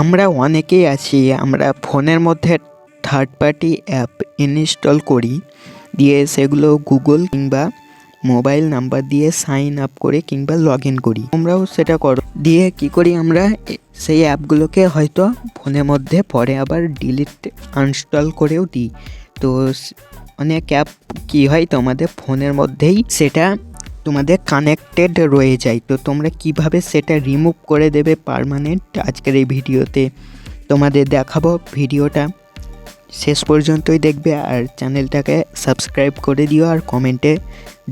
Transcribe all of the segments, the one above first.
আমরা অনেকেই আছি, আমরা ফোনের মধ্যে থার্ড পার্টি অ্যাপ ইনস্টল করি, দিয়ে সেগুলো গুগল কিংবা মোবাইল নাম্বার দিয়ে সাইন আপ করে কিংবা লগ ইন করি। তোমরাও সেটা করো। দিয়ে কি করি আমরা, সেই অ্যাপগুলোকে হয়তো ফোনের মধ্যে পরে আবার ডিলিট আনইনস্টল করেও দিই। তো অনেক অ্যাপ কি হয়, তোমাদের ফোনের মধ্যেই সেটা তোমাদের কানেক্টেড রয়ে যায়। তো তোমরা কিভাবে সেটা রিমুভ করে দেবে পার্মানেন্ট, আজকের এই ভিডিওতে তোমাদের দেখাবো। ভিডিওটা শেষ পর্যন্তই দেখবে আর চ্যানেলটাকে সাবস্ক্রাইব করে দিও আর কমেন্টে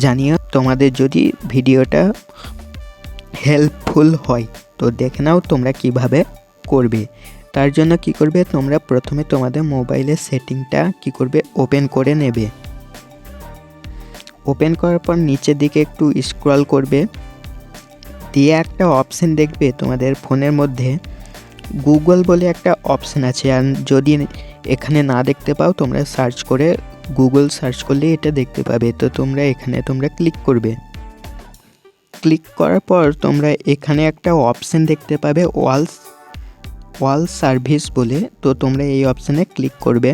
জানিও তোমাদের যদি ভিডিওটা হেল্পফুল হয়। তো দেখে নাও তোমরা কিভাবে করবে। তার জন্য কি করবে, তোমরা প্রথমে তোমাদের মোবাইলের সেটিংটা কি করবে, ওপেন করে নেবে। ওপেন করার পর নিচের দিকে একটু স্ক্রল করবে, দিয়ে একটা অপশন দেখবে তোমাদের ফোনের মধ্যে গুগল বলে একটা অপশন আছে। আর যদি এখানে না দেখতে পাও, তোমরা সার্চ করে গুগল সার্চ করলে এটা দেখতে পাবে। তো তোমরা ক্লিক করবে। ক্লিক করার পর তোমরা এখানে একটা অপশন দেখতে পাবে ওয়াল সার্ভিস বলে। তো তোমরা এই অপশানে ক্লিক করবে।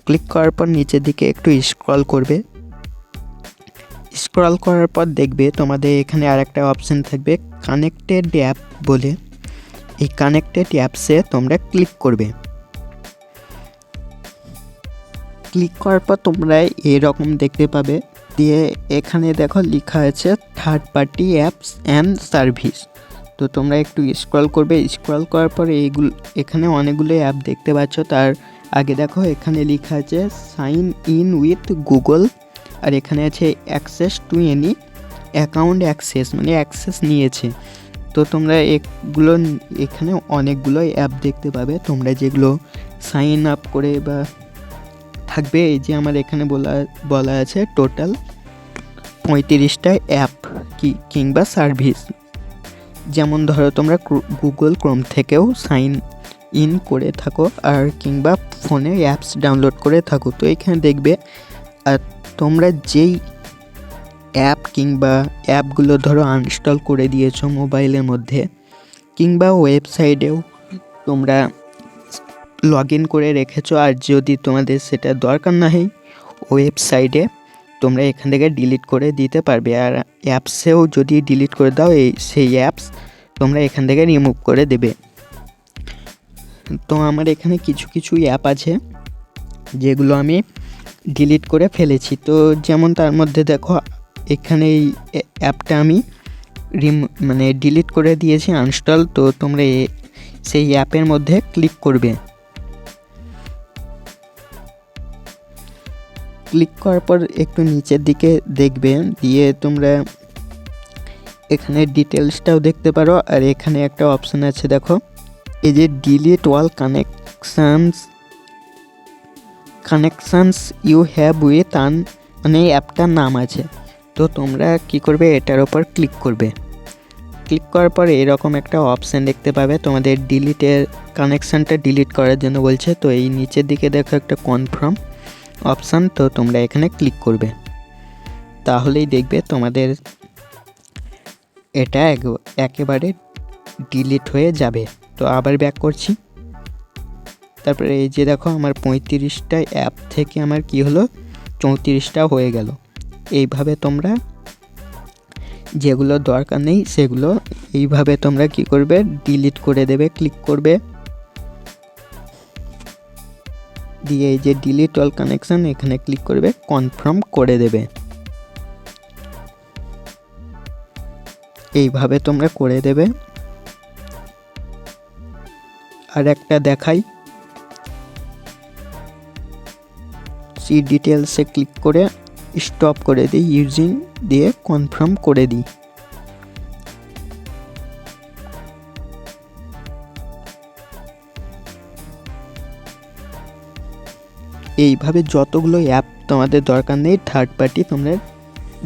ক্লিক করার পর নিচের দিকে একটু স্ক্রল করবে। স্ক্রল করার পর দেখবে তোমাদের এখানে আর একটা অপশান থাকবে কানেক্টেড অ্যাপ বলে। এই কানেক্টেড অ্যাপসে তোমরা ক্লিক করবে। ক্লিক করার পর তোমরা এরকম দেখতে পাবে, দিয়ে এখানে দেখো লেখা আছে third party apps and service. তো তোমরা একটু স্ক্রল করবে। স্ক্রল করার পর এখানে অনেকগুলো অ্যাপ দেখতে পাচ্ছ। তার আগে দেখো এখানে লেখা আছে সাইন ইন উইথ গুগল, আর এখানে আছে access to any account access, মানে অ্যাক্সেস নিয়েছে। তো তোমরা এখানে অনেকগুলো অ্যাপ দেখতে পাবে, তোমরা যেগুলো সাইন আপ করে বা থাকবে। এই যে আমার এখানে বলা আছে টোটাল 35টা অ্যাপ কিংবা সার্ভিস। যেমন ধরো তোমরা গুগল ক্রোম থেকেও সাইন ইন করে থাকো আর কিংবা ফোনে অ্যাপস ডাউনলোড করে থাকো। তো এখানে দেখবে আর তোমরা যেই অ্যাপ কিংবা অ্যাপগুলো ধরো আনইনস্টল করে দিয়েছো মোবাইলের মধ্যে, কিংবা ওয়েবসাইটেও তোমরা লগ ইন করে রেখেছো, আর যদি তোমাদের সেটা দরকার না হয় ওয়েবসাইটে তোমরা এখান থেকে ডিলিট করে দিতে পারবে। আর অ্যাপসেও যদি ডিলিট করে দাও, সেই অ্যাপস তোমরা এখান থেকে রিমুভ করে দেবে। তো আমার এখানে কিছু অ্যাপ আছে যেগুলো আমি ডিলিট করে ফেলেছি। তো যেমন তার মধ্যে দেখো এখানে এই অ্যাপটা আমি ডিলিট করে দিয়েছি আনইনস্টল। তো তোমরা সেই অ্যাপের মধ্যে ক্লিক করবে। ক্লিক করার পর একটু নিচের দিকে দেখবে, দিয়ে তোমরা এখানে ডিটেলসটাও দেখতে পারো। আর এখানে একটা অপশান আছে দেখো, এই যে delete all connections you have with মানে এই অ্যাপটার নাম আছে। তো তোমরা কি করবে, এটার ওপর ক্লিক করবে। ক্লিক করার পর এরকম একটা অপশান দেখতে পাবে, তোমাদের কানেকশানটা ডিলিট করার জন্য বলছে। তো এই নিচের দিকে দেখো একটা কনফার্ম অপশান, তো তোমরা এখানে ক্লিক করবে। তাহলেই দেখবে তোমাদের এটা একেবারে ডিলিট হয়ে যাবে। তো আবার ব্যাক করছি। তারপরে এই যে দেখো আমার 35টা অ্যাপ থেকে আমার কি হলো, 34টা হয়ে গেল। এইভাবে তোমরা যেগুলো দরকার নেই সেগুলো এইভাবে তোমরা কি করবে, ডিলিট করে দেবে। ক্লিক করবে, দিয়ে এই যে ডিলিট অল কানেকশন এখানে ক্লিক করবে, কনফার্ম করে দেবে। এইভাবে তোমরা করে দেবে। আর একটা দেখাই, সি ডিটেলসে ক্লিক করে স্টপ করে দিই, ইউজিং দিয়ে কনফার্ম করে দিই। এইভাবে যতগুলো অ্যাপ তোমাদের দরকার নেই থার্ড পার্টি তোমরা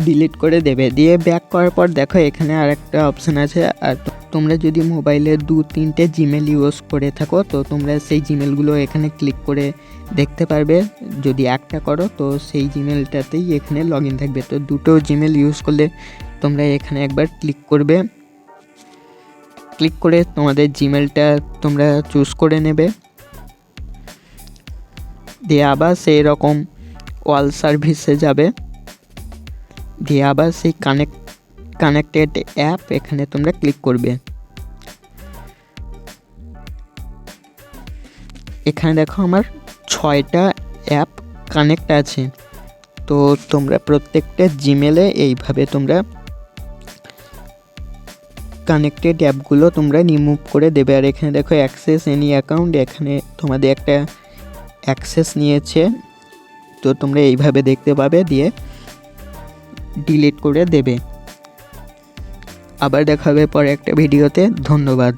ডিলিট করে দেবে। দিয়ে ব্যাক করার পর দেখো এখানে আর একটা অপশান আছে। আর তোমরা যদি মোবাইলে 2-3টে জিমেল ইউজ করে থাকো, তো তোমরা সেই জিমেলগুলো এখানে ক্লিক করে দেখতে পারবে। যদি একটা করো তো সেই জিমেলটাতেই এখানে লগ ইন থাকবে। তো দুটো জিমেল ইউজ করলে তোমরা এখানে একবার ক্লিক করবে। ক্লিক করে তোমাদের জিমেলটা তোমরা চুজ করে নেবে, দিয়ে আবার সেই রকম অল সার্ভিসে যাবে, দিয়ে আবার সেই কানেক্টেড অ্যাপ এখানে তোমরা ক্লিক করবে। এখানে দেখো আমার 6টা অ্যাপ কানেক্ট আছে। তো তোমরা প্রত্যেকটা জিমেলে এইভাবে তোমরা কানেক্টেড অ্যাপগুলো তোমরা রিমুভ করে দেবে। আর এখানে দেখো অ্যাক্সেস এনি অ্যাকাউন্ট, এখানে তোমাদের একটা অ্যাক্সেস নিয়েছে, তো তোমরা এইভাবে দেখতে পাবে, দিয়ে ডিলিট করে দেবে। আবার দেখা হবে পরে একটা ভিডিওতে। ধন্যবাদ।